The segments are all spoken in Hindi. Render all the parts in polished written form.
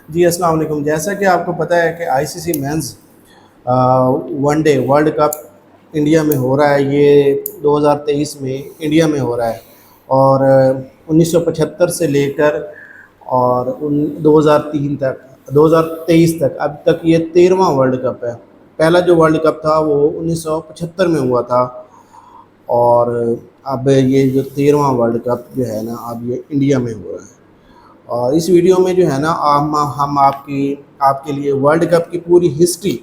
जी अस्सलाम वालेकुम। जैसा कि आपको पता है कि ICC men's one day World cup India में हो रहा है। ये 2023 में इंडिया में हो रहा है और 1975 से लेकर और 2003 तक 2023 तक अब तक ये 13वां वर्ल्ड कप है। पहला जो वर्ल्ड कप था वो 1975 में हुआ था और अब ये जो 13वां वर्ल्ड कप जो है ना, अब ये इंडिया में हो रहा है। और इस वीडियो में जो है ना, हम आपके लिए वर्ल्ड कप की पूरी हिस्ट्री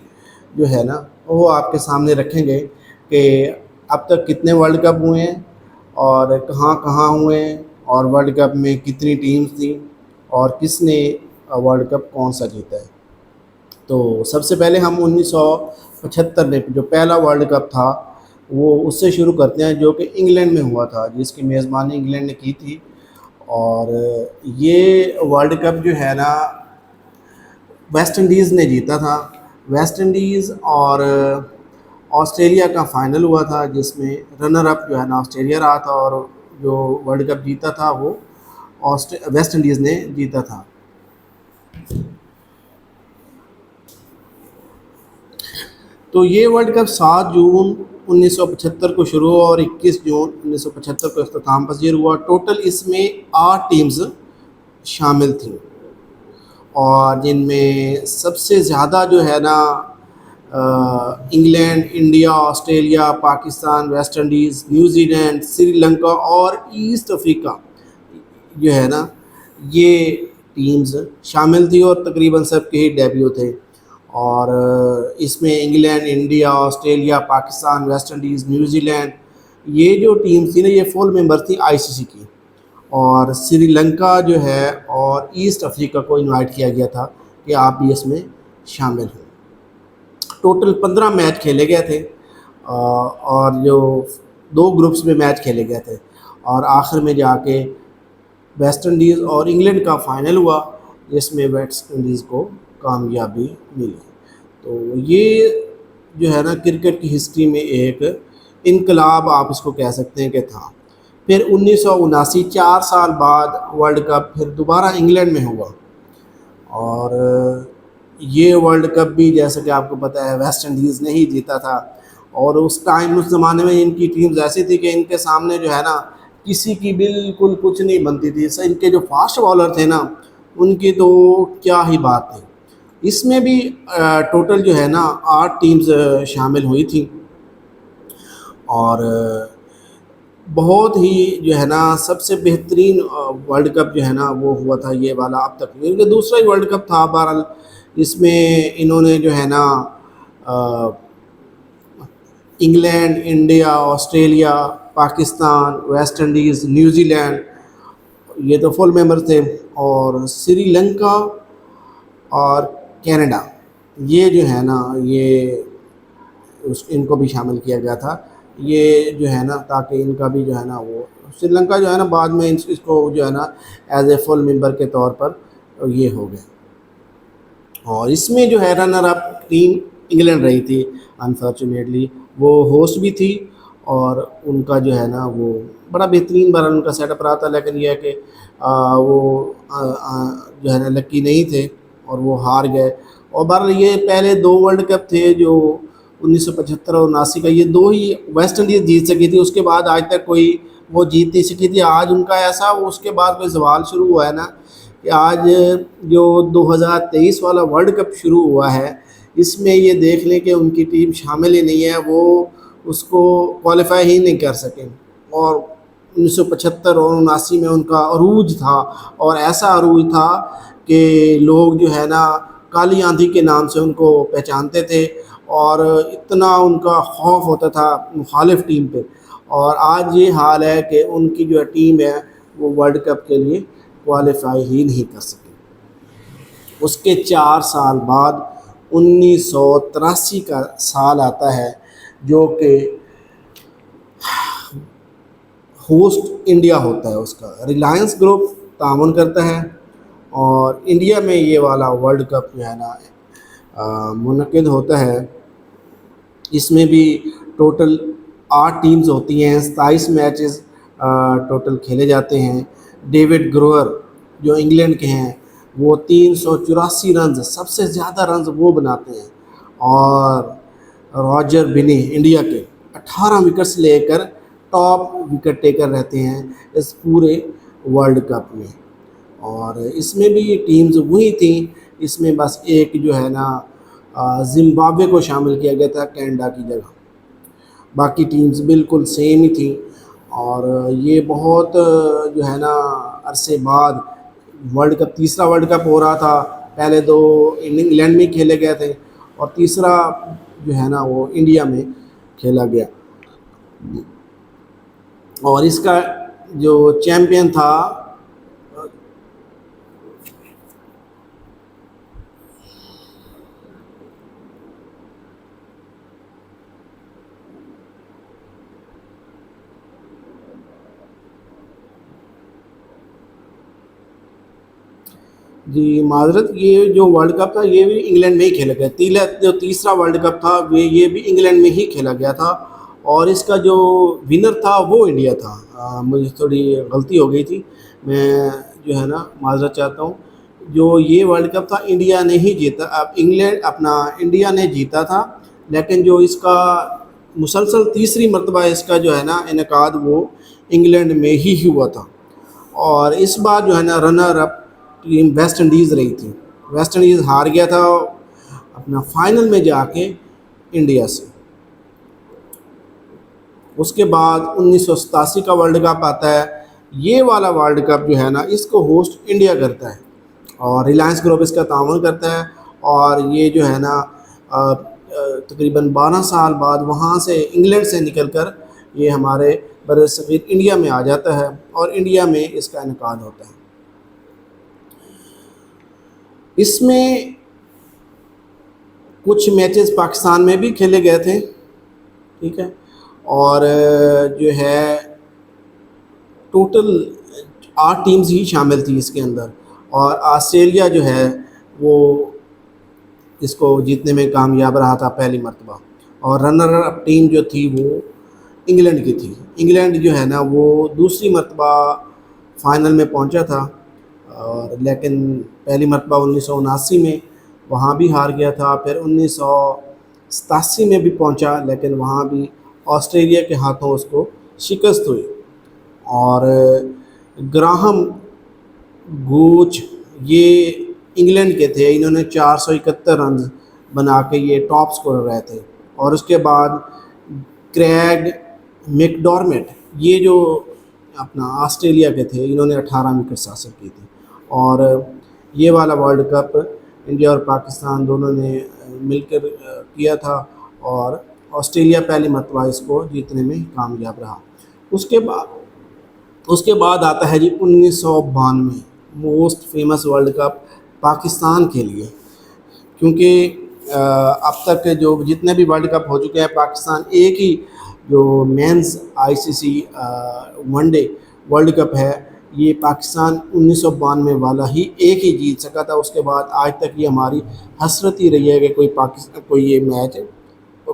जो है ना वो आपके सामने रखेंगे कि अब तक कितने वर्ल्ड कप हुए हैं और कहाँ कहाँ हुए हैं और वर्ल्ड कप में कितनी टीम्स थी और किसने वर्ल्ड कप कौन सा जीता है। तो सबसे पहले हम 1975 में जो पहला वर्ल्ड कप था वो उससे शुरू करते हैं, जो कि इंग्लैंड में हुआ था, जिसकी मेज़बानी इंग्लैंड ने की थी। और ये वर्ल्ड कप जो है ना वेस्ट इंडीज़ ने जीता था। वेस्ट इंडीज़ और ऑस्ट्रेलिया का फाइनल हुआ था, जिसमें रनर अप जो है ना ऑस्ट्रेलिया रहा था और जो वर्ल्ड कप जीता था वो वेस्ट इंडीज़ ने जीता था। तो ये वर्ल्ड कप 7 जून 1975 को शुरू हुआ और 21 जून 1975 को इख्तिताम पजीर हुआ। टोटल इसमें 8 टीम्स शामिल थी और जिनमें सबसे ज़्यादा जो है ना England, India, Australia, Pakistan, West Indies, New Zealand, Sri Lanka और ईस्ट अफ्रीका जो है ना ये टीम्स शामिल थी और तकरीबन सब के ही डेब्यू थे। और इसमें England, India, Australia, Pakistan, West Indies, New Zealand, ये जो टीम थी ना ये फुल मेंबर थी आईसीसी की। और श्रीलंका जो है और ईस्ट अफ्रीका को इनवाइट किया गया था कि आप भी इसमें शामिल हों। टोटल 15 मैच खेले गए थे और जो 2 ग्रुप्स में मैच खेले गए थे और आखिर में जाके वेस्ट इंडीज़ और इंग्लैंड का फाइनल हुआ, जिसमें वेस्ट इंडीज़ को कामयाबी मिली। तो ये जो है ना क्रिकेट की हिस्ट्री में एक इनकलाब आप इसको कह सकते हैं कि था। फिर 1979 4 साल बाद वर्ल्ड कप फिर दोबारा इंग्लैंड में हुआ और ये वर्ल्ड कप भी जैसा कि आपको पता है वेस्ट इंडीज़ ने ही जीता था। और उस टाइम उस ज़माने में इनकी टीम्स ऐसी थी कि इनके सामने जो है ना किसी की बिल्कुल कुछ नहीं बनती थी। सर इनके जो फास्ट बॉलर थे ना उनकी तो क्या ही बात थी। इसमें भी टोटल जो है ना 8 टीम्स शामिल हुई थी और बहुत ही जो है ना सबसे बेहतरीन वर्ल्ड कप जो है ना वो हुआ था ये वाला अब तक, क्योंकि दूसरा ही वर्ल्ड कप था बहरहाल। इसमें इन्होंने जो है ना England, India, Australia, Pakistan, West Indies, New Zealand ये तो फुल मेंबर थे और श्रीलंका और कनाडा ये जो है ना ये इनको भी शामिल किया गया था। ये जो है ना ताकि इनका भी जो है ना वो श्रीलंका जो है ना बाद में इसको जो है ना एज ए फुल मेंबर के तौर पर ये हो गया। और इसमें जो है रनर अप टीम इंग्लैंड रही थी। अनफॉर्चुनेटली वो होस्ट भी थी और उनका जो है ना वो बड़ा बेहतरीन बार उनका सेटअप रहा था, लेकिन यह है कि जो है ना लकी नहीं थे और वो हार गए। और बहरहाल ये पहले 2 वर्ल्ड कप थे जो 1975 और 79 का, ये 2 ही वेस्ट इंडीज़ जीत सकी थी। उसके बाद आज तक कोई वो जीत नहीं सकी थी। आज उनका ऐसा उसके बाद कोई सवाल शुरू हुआ है ना कि आज जो 2023 वाला वर्ल्ड कप शुरू हुआ है इसमें ये देख लें कि उनकी टीम शामिल ही नहीं है, वो उसको क्वालिफाई ही नहीं कर सके। और 1975 और 79 में उनका अरूज था और ऐसा अरूज था कि लोग जो है ना काली आंधी के नाम से उनको पहचानते थे और इतना उनका खौफ होता था मुखालिफ टीम पे। और आज ये हाल है कि उनकी जो टीम है वो वर्ल्ड कप के लिए क्वालिफाई ही नहीं कर सकी। उसके 4 साल बाद 1983 का साल आता है जो कि होस्ट इंडिया होता है। उसका रिलायंस ग्रुप तामुन करता है और इंडिया में ये वाला वर्ल्ड कप जो है ना मुनक़िद होता है। इसमें भी टोटल 8 टीम्स होती हैं, 27 मैचेस टोटल खेले जाते हैं। डेविड ग्रोवर जो इंग्लैंड के हैं वो 384 रन, सबसे ज़्यादा रन वो बनाते हैं। और रॉजर बिनी इंडिया के 18 विकेट्स लेकर टॉप विकेट टेकर रहते हैं इस पूरे वर्ल्ड कप में। और इसमें भी ये टीम्स वही थी, इसमें बस एक जो है ना जिम्बाब्वे को शामिल किया गया था कनाडा की जगह, बाकी टीम्स बिल्कुल सेम ही थी। और ये बहुत जो है ना अरसे बाद वर्ल्ड कप, तीसरा वर्ल्ड कप हो रहा था। पहले दो इंग्लैंड में खेले गए थे और तीसरा जो है ना वो इंडिया में खेला गया। और इसका जो चैम्पियन था जी माजरत, ये जो वर्ल्ड कप था ये भी इंग्लैंड में ही खेला गया। जो तीसरा वर्ल्ड कप था वे ये भी इंग्लैंड में ही खेला गया था। और इसका जो विनर था वो इंडिया था। मुझे थोड़ी गलती हो गई थी, मैं जो है ना माजरत चाहता हूँ। जो ये वर्ल्ड कप था इंडिया ने ही जीता, अब इंग्लैंड अपना इंडिया ने जीता था। लेकिन जो इसका मुसलसल तीसरी मरतबा इसका जो है ना इनकाद वो इंग्लैंड में ही हुआ था। और इस बार जो है ना runner up team West Indies रही थी। वेस्ट इंडीज़ हार गया था अपना फाइनल में जाके इंडिया से। उसके बाद 1987 का वर्ल्ड कप आता है। ये वाला वर्ल्ड कप जो है ना इसको होस्ट इंडिया करता है और रिलायंस ग्रुप इसका ताउन करता है। और ये जो है ना तकरीबन 12 साल बाद वहाँ से इंग्लैंड से निकल कर ये हमारे बरसगीर इंडिया में आ जाता है और इंडिया में इसका इनकाद होता है। इसमें कुछ मैचेस पाकिस्तान में भी खेले गए थे, ठीक है। और जो है टोटल 8 टीम्स ही शामिल थी इसके अंदर। और ऑस्ट्रेलिया जो है वो इसको जीतने में कामयाब रहा था पहली मरतबा। और रनर अप टीम जो थी वो इंग्लैंड की थी। इंग्लैंड जो है ना वो दूसरी मरतबा फाइनल में पहुंचा था, और लेकिन पहली मरतबा 1979 में वहाँ भी हार गया था। फिर 1987 में भी पहुंचा, लेकिन वहाँ भी ऑस्ट्रेलिया के हाथों उसको शिकस्त हुई। और ग्राहम गोच ये इंग्लैंड के थे, इन्होंने 471 रन बना के ये टॉप स्कोरर रहे थे। और उसके बाद क्रैग मैकडॉर्मेट ये जो अपना ऑस्ट्रेलिया के थे, इन्होंने 18 विकेट हासिल की थी। और ये वाला वर्ल्ड कप इंडिया और पाकिस्तान दोनों ने मिलकर किया था और ऑस्ट्रेलिया पहली मरतबा इसको जीतने में कामयाब रहा। उसके बाद आता है जी 1992 most famous world cup Pakistan के लिए। क्योंकि अब तक जो जितने भी वर्ल्ड कप हो चुके हैं पाकिस्तान एक ही जो men's ICC one day World Cup है ये पाकिस्तान 1992 वाला ही एक ही जीत सका था। उसके बाद आज तक ये हमारी हसरत ही रही है कि कोई ये मैच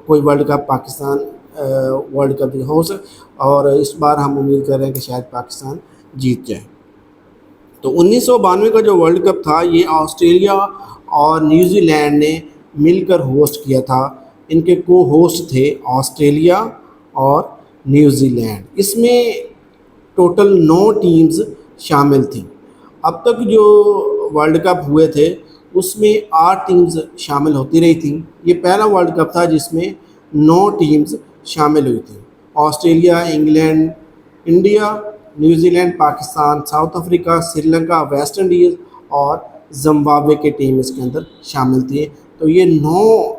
कोई world cup Pakistan world cup हो सके। और इस बार हम उम्मीद कर रहे हैं कि शायद पाकिस्तान जीत जाए। तो 1992 का जो वर्ल्ड कप था ये ऑस्ट्रेलिया और न्यूजीलैंड ने मिलकर होस्ट किया था। इनके को होस्ट थे ऑस्ट्रेलिया और न्यूजीलैंड। इसमें टोटल 9 टीम्स शामिल थी। अब तक जो वर्ल्ड कप हुए थे उसमें 8 टीम्स शामिल होती रही थी। ये पहला वर्ल्ड कप था जिसमें 9 टीम्स शामिल हुई थी। Australia, England, India, New Zealand, Pakistan, south Africa, Sri Lanka, West Indies और जिम्बाब्वे की टीम इसके अंदर शामिल थी। तो ये 9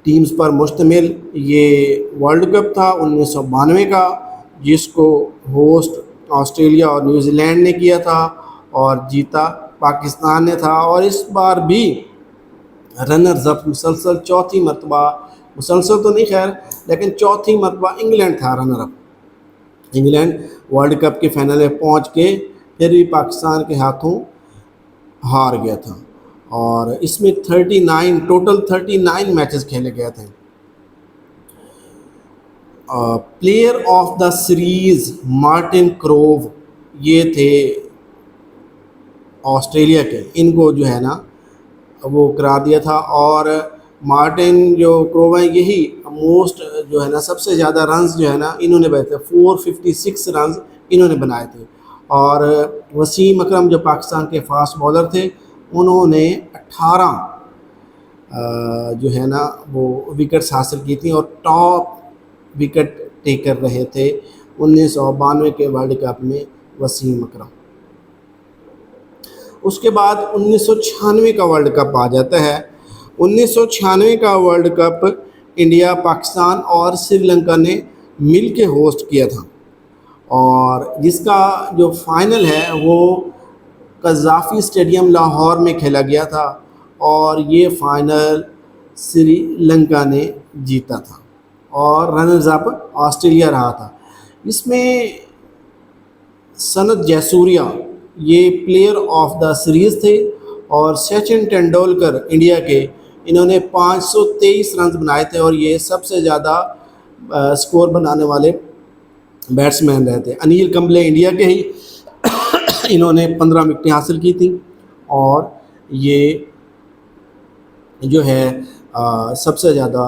टीम्स पर मुश्तमिल ये वर्ल्ड कप था 1992 का, जिसको होस्ट ऑस्ट्रेलिया और न्यूजीलैंड ने किया था और जीता पाकिस्तान ने था। और इस बार भी रनर्स अप मुसलसल चौथी मरतबा, मुसलसल तो नहीं खैर, लेकिन चौथी मरतबा इंग्लैंड था runner up. England world cup के फाइनल में पहुंच के फिर भी पाकिस्तान के हाथों हार गया था। और इसमें 39 मैचेस खेले गए थे। Player of the series Martin Crowe ये थे ऑस्ट्रेलिया के, इनको जो है ना वो करा दिया था। और मार्टिन जो क्रोव है, यही मोस्ट जो है ना सबसे ज़्यादा रन्स जो है ना इन्होंने बनाए थे, 456 रन्स इन्होंने बनाए थे। और वसीम अकरम जो पाकिस्तान के फास्ट बॉलर थे, उन्होंने 18 जो है ना वो विकेट्स हासिल की थी और टॉप विकेट टेकर रहे थे 1992 के वर्ल्ड कप में वसीम अकरम। उसके बाद 1996 का वर्ल्ड कप आ जाता है। 1996 का वर्ल्ड कप इंडिया, पाकिस्तान और श्रीलंका ने मिल के होस्ट किया था, और जिसका जो फाइनल है वो कज़ाफ़ी स्टेडियम लाहौर में खेला गया था, और ये फाइनल श्रीलंका ने जीता था और रनर्स अप ऑस्ट्रेलिया रहा था। इसमें सनत जयसूर्या ये प्लेयर ऑफ द सीरीज़ थे, और सचिन तेंदुलकर इंडिया के, इन्होंने 523 रन बनाए थे, और ये सबसे ज़्यादा स्कोर बनाने वाले बैट्समैन रहे थे। अनिल कुंबले इंडिया के ही इन्होंने 15 विकेटें हासिल की थी, और ये जो है सबसे ज़्यादा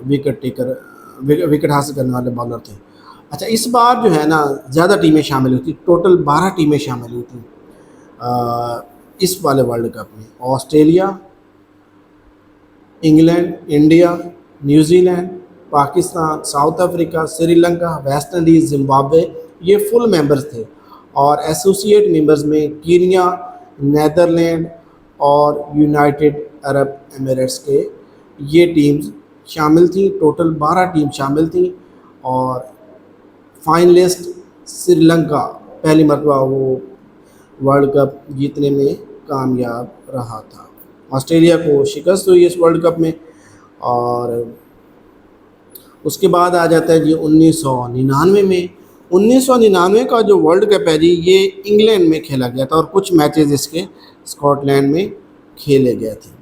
विकेट हासिल करने वाले बॉलर थे। अच्छा, इस बार जो है ना ज़्यादा टीमें शामिल हुई थी, टोटल 12 टीमें शामिल हुई थी इस वाले वर्ल्ड कप में। Australia, England, India, New Zealand, Pakistan, south Africa, Sri Lanka, West Indies, Zimbabwe, ये फुल मेंबर्स थे। और एसोसिएट मेंबर्स में कीनिया, नेदरलैंड और यूनाइटेड अरब एमिरेट्स के ये टीम्स शामिल थी। टोटल 12 टीम शामिल थी, और फाइनलिस्ट श्रीलंका पहली मरतबा वो वर्ल्ड कप जीतने में कामयाब रहा था। ऑस्ट्रेलिया को शिकस्त हुई इस वर्ल्ड कप में। और उसके बाद आ जाता है जी 1999 में। 1999 का जो वर्ल्ड कप है जी, ये इंग्लैंड में खेला गया था, और कुछ मैचेस इसके स्कॉटलैंड में खेले गए थे।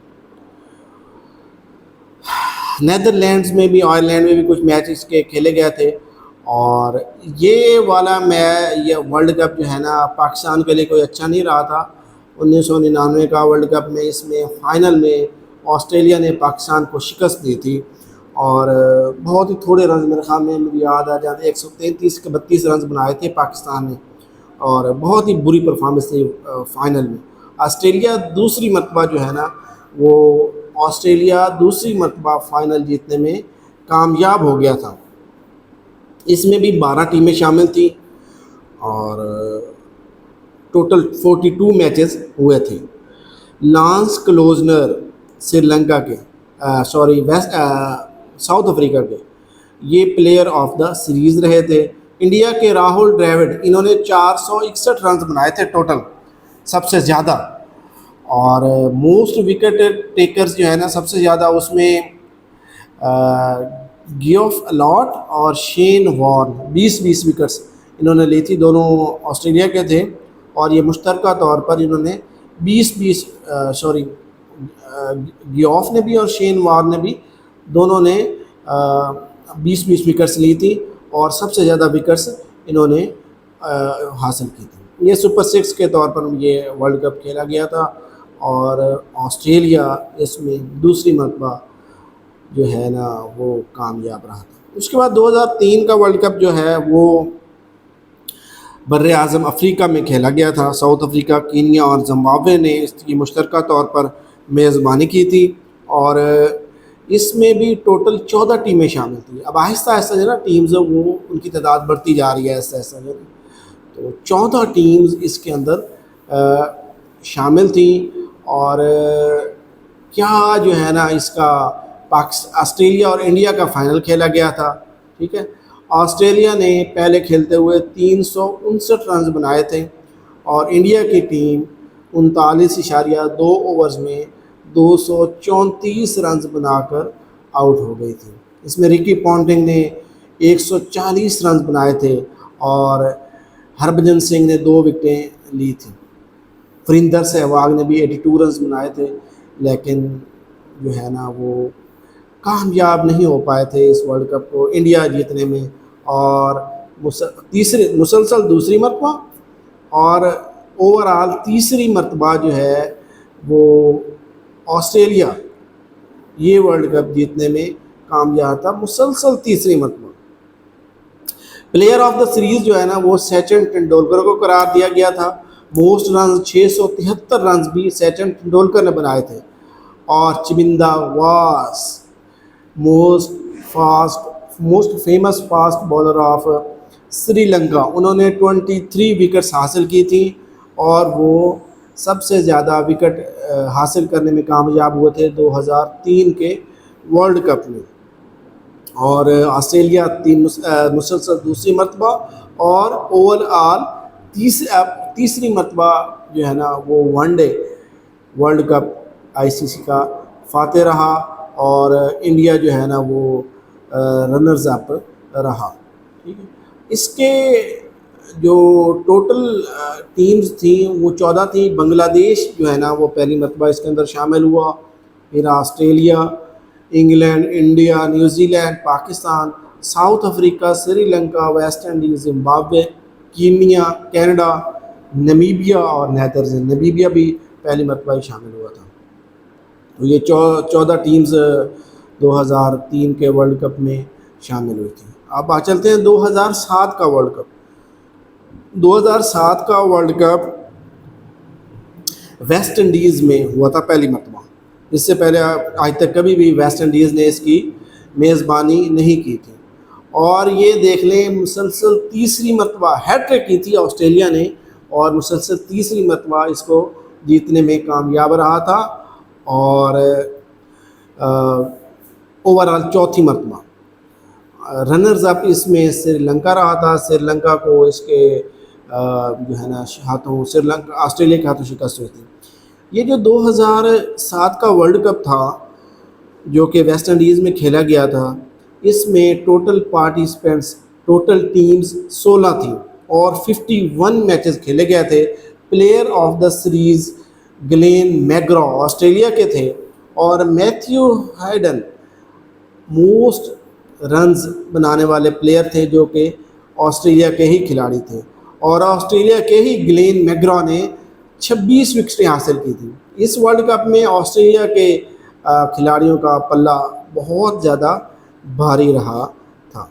नेदरलैंड्स में भी, आयरलैंड में भी कुछ मैच इसके खेले गए थे। और ये वाला ये वर्ल्ड कप जो है ना पाकिस्तान के लिए कोई अच्छा नहीं रहा था। 1999 का वर्ल्ड कप में, इसमें फ़ाइनल में ऑस्ट्रेलिया ने पाकिस्तान को शिकस्त दी थी, और बहुत ही थोड़े रन, मेरे ख्याल में मुझे याद आ जाते 133 के 32 रन बनाए थे पाकिस्तान ने, और बहुत ही बुरी परफॉर्मेंस थी फ़ाइनल में। ऑस्ट्रेलिया दूसरी मरतबा जो है ना वो ऑस्ट्रेलिया दूसरी मरतबा फ़ाइनल जीतने में कामयाब हो गया था। इसमें भी 12 टीमें शामिल थी, और टोटल 42 मैचेस हुए थे। लांस क्लोजनर श्रीलंका के, साउथ अफ्रीका के, ये प्लेयर ऑफ द सीरीज़ रहे थे। इंडिया के राहुल द्रविड़, इन्होंने 461 रन बनाए थे टोटल, सबसे ज़्यादा। और मोस्ट विकेट टेकर्स जो है ना सबसे ज़्यादा उसमें गियोफ अलॉट और शेन वॉर्न 20-20 विकेट्स इन्होंने ली थी, दोनों ऑस्ट्रेलिया के थे। और ये मुश्तरका तौर पर इन्होंने 20-20 गियोफ ने भी और शेन वॉर्न ने भी, दोनों ने 20-20 विकेट्स ली थी, और सबसे ज़्यादा विकेट्स इन्होंने हासिल की थी। ये सुपर 6 के तौर पर ये वर्ल्ड कप खेला गया था, और ऑस्ट्रेलिया इसमें दूसरी मरतबा जो है ना वो कामयाब रहा था। उसके बाद 2003 का वर्ल्ड कप जो है वो बर्रे आज़म अफ्रीका में खेला गया था। साउथ अफ्रीका, कीनिया और जिम्बाब्वे ने इसकी मुश्तरका तौर पर मेज़बानी की थी, और इसमें भी टोटल 14 टीमें शामिल थी। अब आहिस्ता आहिस्ता जो है ना टीम्स वो उनकी तादाद बढ़ती जा रही है ऐसा ऐसा जो, तो 14 टीम्स इसके अंदर शामिल थी। और क्या जो है ना इसका ऑस्ट्रेलिया और इंडिया का फाइनल खेला गया था, ठीक है। ऑस्ट्रेलिया ने पहले खेलते हुए 359 रन बनाए थे, और इंडिया की टीम 39.2 ओवर्स में 234 रन बनाकर आउट हो गई थी। इसमें रिकी पॉन्टिंग ने 140 रन बनाए थे, और हरभजन सिंह ने 2 विकेटें ली थी। वरिंदर सहवाग ने भी 82 रन बनाए थे, लेकिन जो है ना वो कामयाब नहीं हो पाए थे इस वर्ल्ड कप को इंडिया जीतने में। और मुसलसल दूसरी मरतबा, और ओवरऑल तीसरी मरतबा जो है वो ऑस्ट्रेलिया ये वर्ल्ड कप जीतने में कामयाब था, मुसलसल तीसरी मरतबा। प्लेयर ऑफ द सीरीज जो है ना वो सचिन तेंदुलकर को करार दिया गया था। मोस्ट रन 673 रन भी सचिन तेंदुलकर ने बनाए थे। और चिमिंदा वास most famous fast bowler of Sri Lanka, उन्होंने 23 विकेट्स हासिल की थी और वो सबसे ज़्यादा विकेट हासिल करने में कामयाब हुए थे 2003 के वर्ल्ड कप में। और ऑस्ट्रेलिया मुसलसल दूसरी मरतबा और ओवरऑल तीसरी मरतबा जो है ना वो वनडे वर्ल्ड कप आईसीसी का फातेह रहा और इंडिया जो है ना वो रनर्स अप रहा। ठीक है, इसके जो टोटल टीम्स थी वो 14 थी। बांग्लादेश जो है ना वो पहली मरतबा इसके अंदर शामिल हुआ, फिर Australia, England, India, New Zealand, Pakistan, south Africa, Sri Lanka, West Indies, Zimbabwe, Kenya, Canada, Namibia और नीदरलैंड। नमीबिया भी पहली मरतबा ही शामिल हुआ था। तो ये 14 टीम्स 2003 के वर्ल्ड कप में शामिल हुई थी। अब आ चलते हैं 2007 का वर्ल्ड कप। 2007 का वर्ल्ड कप वेस्ट इंडीज़ में हुआ था पहली मरतबा। इससे पहले आज तक कभी भी वेस्ट इंडीज़ ने इसकी मेज़बानी नहीं की थी। और ये देख लें मुसलसल तीसरी मरतबा हैट्रिक की थी ऑस्ट्रेलिया ने और मुसलसल तीसरी मरतबा इसको जीतने में कामयाब रहा था। और ओवरऑल चौथी मरतबा रनर्स अप इसमें श्रीलंका रहा था। श्रीलंका को इसके जो है ना हाथों श्रीलंका ऑस्ट्रेलिया के हाथों शिकस्त हुई थी। ये जो 2007 का वर्ल्ड कप था जो कि वेस्ट इंडीज़ में खेला गया था, इसमें टोटल पार्टिसिपेंट्स टोटल टीम्स 16 थी और 51 मैचेस खेले गए थे। Player of the series Glenn McGrath Australia के थे और मैथ्यू हाइडन मोस्ट रन्स बनाने वाले प्लेयर थे जो कि ऑस्ट्रेलिया के ही खिलाड़ी थे। और ऑस्ट्रेलिया के ही ग्लेन मैग्रॉ ने 26 विकेटें हासिल की थी। इस वर्ल्ड कप में ऑस्ट्रेलिया के खिलाड़ियों का पल्ला बहुत ज़्यादा भारी रहा था।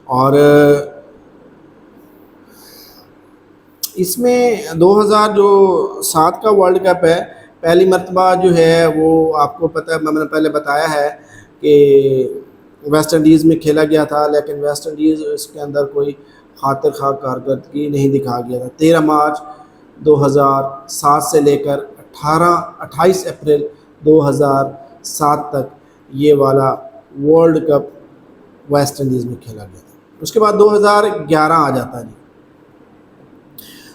और इसमें 2007 का वर्ल्ड कप है, पहली मरतबा जो है वो आपको पता है, मैंने पहले बताया है कि वेस्ट इंडीज़ में खेला गया था, लेकिन वेस्ट इंडीज़ इसके अंदर कोई खातिर खा कारकर्दगी नहीं दिखा गया था। 13 मार्च 2007 से लेकर 28 अप्रैल 2007 तक ये वाला वर्ल्ड कप वेस्ट इंडीज़ में खेला गया था। उसके बाद 2011 आ जाता है।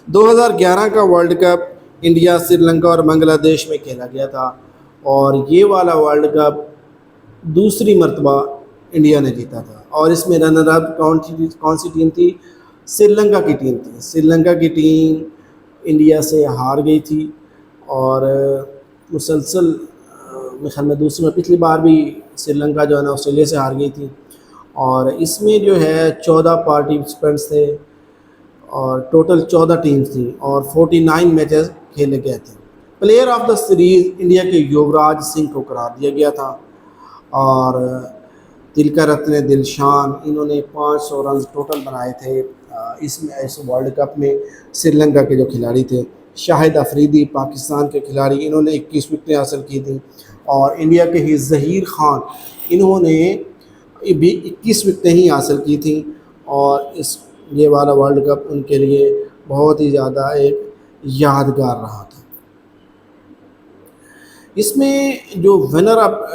2011 का वर्ल्ड कप इंडिया, श्रीलंका और बांग्लादेश में खेला गया था और ये वाला वर्ल्ड कप दूसरी मरतबा इंडिया ने जीता था। और इसमें रनर अप कौन सी टीम थी? श्रीलंका की टीम थी। श्रीलंका की टीम इंडिया से हार गई थी और मुसलसल मेरे ख्याल में दूसरी में पिछली बार भी श्रीलंका जो है ना ऑस्ट्रेलिया से हार गई थी। और इसमें जो है 14 पार्टिसिपेंट्स थे और टोटल 14 टीम्स थी और 49 मैचेस खेले गए थे। Player of the series India के युवराज सिंह को करार दिया गया था और तिलकरत्ने दिलशान इन्होंने 500 रन टोटल बनाए थे इस वर्ल्ड कप में। श्रीलंका के जो खिलाड़ी थे शाहिद अफरीदी पाकिस्तान के खिलाड़ी, इन्होंने 21 विकेटें हासिल की थी और इंडिया के ही ज़हीर खान इन्होंने भी 21 विकेटें ही हासिल की थी। और ये वाला वर्ल्ड कप उनके लिए बहुत ही ज़्यादा एक यादगार रहा था। इसमें जो विनर अप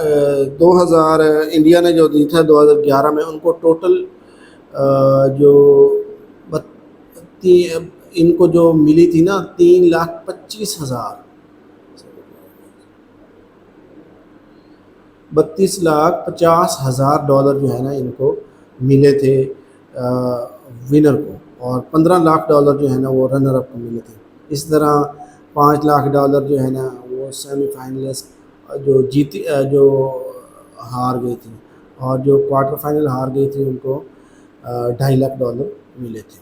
2000 इंडिया ने जो जीता 2011 में, उनको टोटल जो इनको जो मिली थी ना 3,25,000 $32,50,000 जो है ना इनको मिले थे विनर को और $15 लाख जो है ना वो रनर अप को मिले थे। इस तरह $5 लाख जो है ना वो सेमीफाइनलिस्ट जो हार गई थी और जो क्वार्टर फाइनल हार गई थी उनको $2.5 लाख मिले थे।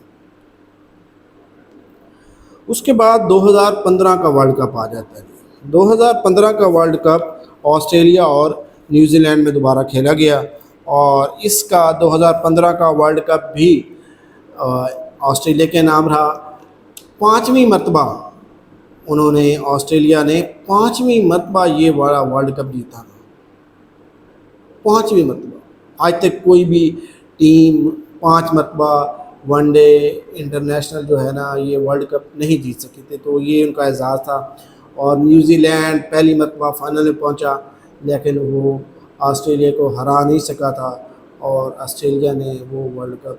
उसके बाद 2015 का वर्ल्ड कप आ जाता है। 2015 का वर्ल्ड कप ऑस्ट्रेलिया और न्यूजीलैंड में दोबारा खेला गया और इसका 2015 का वर्ल्ड कप भी अ, ऑस्ट्रेलिया के नाम रहा। पाँचवीं मरतबा उन्होंने ऑस्ट्रेलिया ने पाँचवीं मरतबा ये वाला वर्ल्ड कप जीता था। पाँचवीं मरतबा आज तक कोई भी टीम 5 मरतबा वनडे इंटरनेशनल जो है ना ये वर्ल्ड कप नहीं जीत सके थे, तो ये उनका एजाज़ था। और न्यूजीलैंड पहली मरतबा फाइनल में पहुंचा लेकिन वो ऑस्ट्रेलिया को हरा नहीं सका था और ऑस्ट्रेलिया ने वो वर्ल्ड कप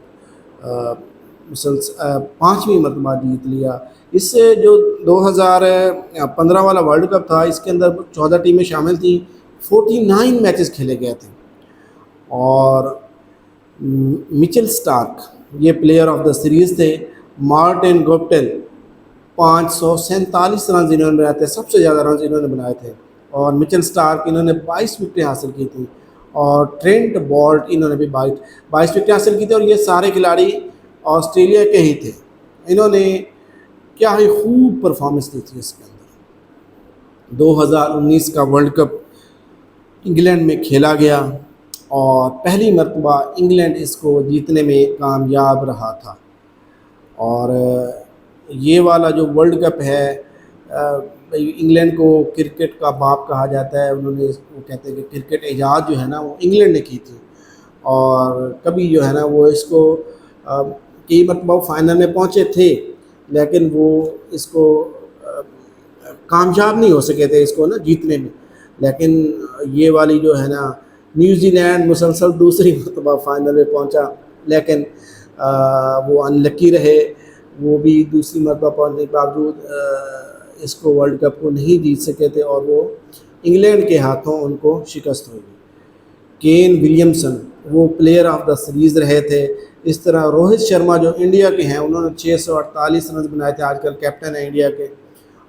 पाँचवीं मरतबा जीत लिया। इससे जो 2015 वाला वर्ल्ड कप था इसके अंदर 14 टीमें शामिल थी, 49 मैचेस खेले गए थे और मिचेल स्टार्क ये प्लेयर ऑफ द सीरीज़ थे। मार्टिन गुप्टिल 547 रन इन्होंने बनाए थे, सबसे ज़्यादा रन इन्होंने बनाए थे। और मिचेल स्टार्क इन्होंने 22 विकेटें हासिल की थी और ट्रेंट बोल्ट इन्होंने भी 22 विकेटें हासिल की थी और ये सारे खिलाड़ी ऑस्ट्रेलिया के ही थे। इन्होंने क्या ही खूब परफॉर्मेंस दी थी इसके अंदर। 2019 का वर्ल्ड कप इंग्लैंड में खेला गया और पहली मरतबा इंग्लैंड इसको जीतने में कामयाब रहा था। और ये वाला जो वर्ल्ड कप है इंग्लैंड को क्रिकेट का बाप कहा जाता है। उन्होंने वो कहते हैं कि क्रिकेट ईजाद जो है ना वो इंग्लैंड ने की थी और कभी जो है ना वो इसको कई मरतबा फाइनल में पहुँचे थे लेकिन वो इसको कामयाब नहीं हो सके थे इसको ना जीतने में। लेकिन ये वाली जो है ना न्यूजीलैंड मुसलसल दूसरी मरतबा फाइनल में पहुंचा लेकिन वो अनलकी रहे, वो भी दूसरी मरतबा पहुंचने के बावजूद इसको वर्ल्ड कप को नहीं जीत सके थे और वो इंग्लैंड के हाथों उनको शिकस्त हुई। केन विलियमसन वो प्लेयर ऑफ द सीरीज़ रहे थे। इस तरह रोहित शर्मा जो इंडिया के हैं उन्होंने 648 रन बनाए थे, आजकल कैप्टन है इंडिया के।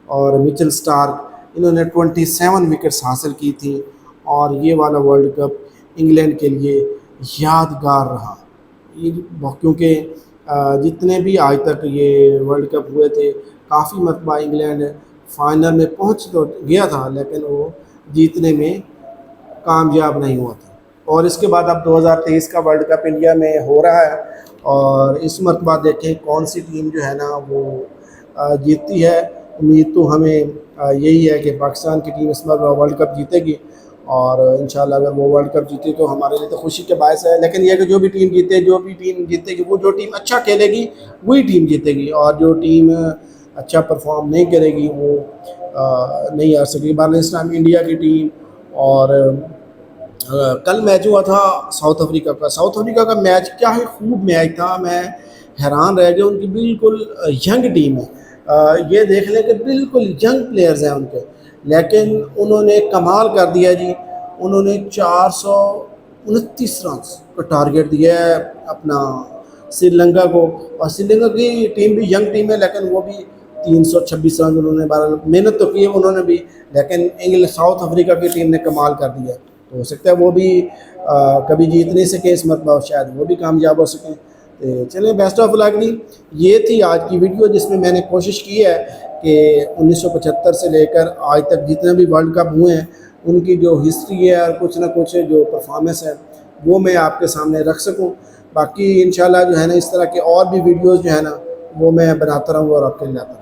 और मिचेल स्टार्क इन्होंने 27 विकेट्स हासिल की थी और ये वाला वर्ल्ड कप इंग्लैंड के लिए यादगार रहा क्योंकि जितने भी आज तक ये वर्ल्ड कप हुए थे काफ़ी मरतबा इंग्लैंड फाइनल में पहुंच तो गया था लेकिन वो जीतने में कामयाब नहीं हुआ था। और इसके बाद अब 2023 का वर्ल्ड कप इंडिया में हो रहा है और इस मरतबा देखें कौन सी टीम जो है ना वो जीतती है। उम्मीद तो हमें यही है कि पाकिस्तान की टीम इस बार वर्ल्ड कप जीतेगी और इंशाल्लाह अगर वो वर्ल्ड कप जीते तो हमारे लिए तो खुशी के बायस है। लेकिन यह कि जो भी टीम जीतेगी वो जो टीम अच्छा खेलेगी वही टीम जीतेगी और जो टीम अच्छा परफॉर्म नहीं करेगी वो नहीं आ सकेगी। बार इस टाइम इंडिया की टीम और कल मैच हुआ था साउथ अफ्रीका का। साउथ अफ्रीका का मैच क्या ही खूब मैच था, मैं हैरान रह गया। उनकी बिल्कुल यंग टीम है, ये देख लें कि बिल्कुल यंग प्लेयर्स हैं उनके, लेकिन उन्होंने कमाल कर दिया जी। उन्होंने 429 रन का टारगेट दिया है अपना श्रीलंका को और श्रीलंका की टीम भी यंग टीम है लेकिन वो भी 326 रन उन्होंने 12 मेहनत तो की है उन्होंने भी, लेकिन साउथ अफ्रीका की टीम ने कमाल कर दिया। तो हो सकता है वो भी कभी जीत नहीं सके इस मरतबा, शायद वो भी कामयाब हो सकें। तो चलिए बेस्ट ऑफ लक जी। ये थी आज की वीडियो जिसमें मैंने कोशिश की है कि 1975 से लेकर आज तक जितने भी वर्ल्ड कप हुए हैं उनकी जो हिस्ट्री है और कुछ ना कुछ जो परफॉर्मेंस है वो मैं आपके सामने रख सकूं। बाकी इंशाल्लाह जो है ना इस तरह के और भी वीडियोस जो है ना वो मैं बनाता रहूँगा और आपके लिए लाता रहूँगा।